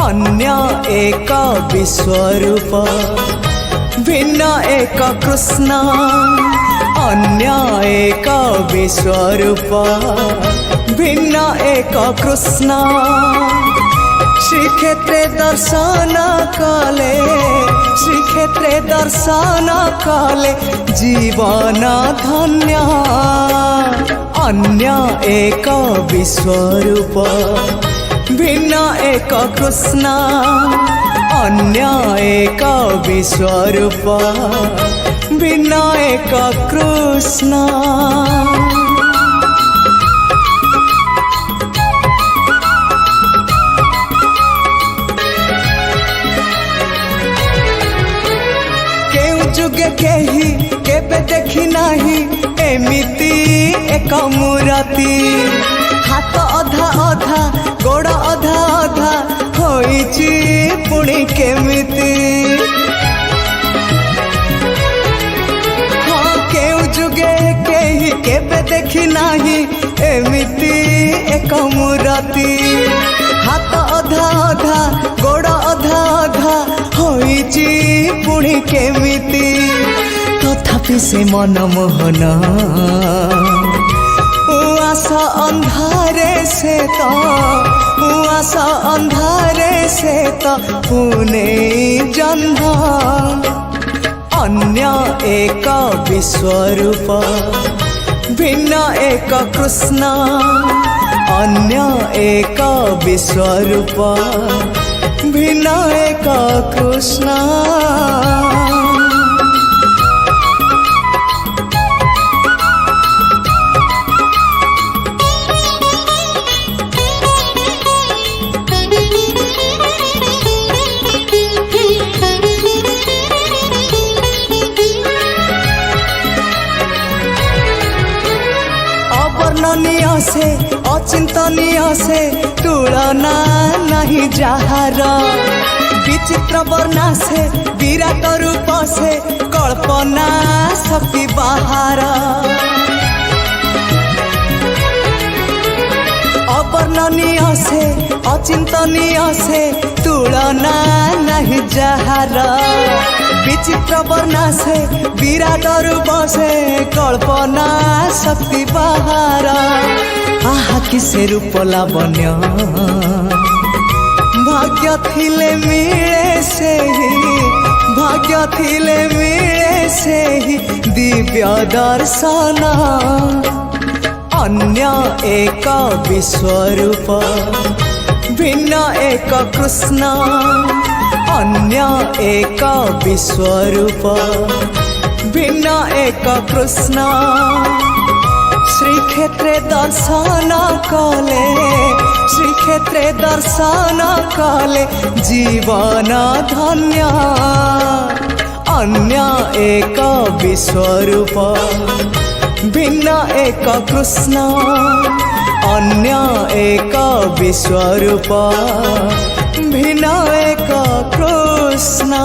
अन्य एक विश्वरूप भिन्न एक कृष्ण अन्य एक विश्वरूप भिन्न एक कृष्ण श्रीक्षेत्रे दर्शन कले श्रीक्षेत्रे दर्शन कले जीवन धन्य अन्य एक विश्वरूप भिन्न एक कृष्ण अन्य एक विश्वरूप भिन्न एक कृष्ण। केउ जुगे केही केबे देखी नाही एमिति एक मूर्ति हाथ अधा अधा गोड़ अधा अधा होइची पुणी केमिति हाँ केउ जुगे केही केबे देखी नाही एमिति एक मूर्ति हाथ अधा अधा गोड़ अधा अधा होइची पुणी केमिति तथापि से मनमोहन उआसा अंधारे से तो उआसा अंधारे से तो पुणे जन्म अन्य एक विश्वरूप भिन्न एक कृष्ण अन्य एक विश्वरूप भिन्न एक कृष्ण। अवर्णनीय से अचिंतनीय से तुलना नहीं जहार विचित्र वर्णा से विराट रूप से कल्पना शक्ति बाहर अवर्णनीय से अचिंतनीय से तुलना नहीं जहार विचित्र वर्णा से विराट रूप से कल्पना शक्ति बाहर आहा किसे रूप लावण्य भाग्य थिले मिले से ही भाग्य थिले मिले से ही दिव्य दर्शन अन्य एक विश्वरूप भिन्न एक कृष्ण अन्य एक विश्वरूप भिन्न एक कृष्ण श्रीक्षेत्रे दर्शन कले श्रीक्षेत्रे दर्शन कले जीवन धन्य अन्य एक विश्वरूप भिन्न एक कृष्ण अन्य एक विश्वरूप भिन्न एक कृष्ण।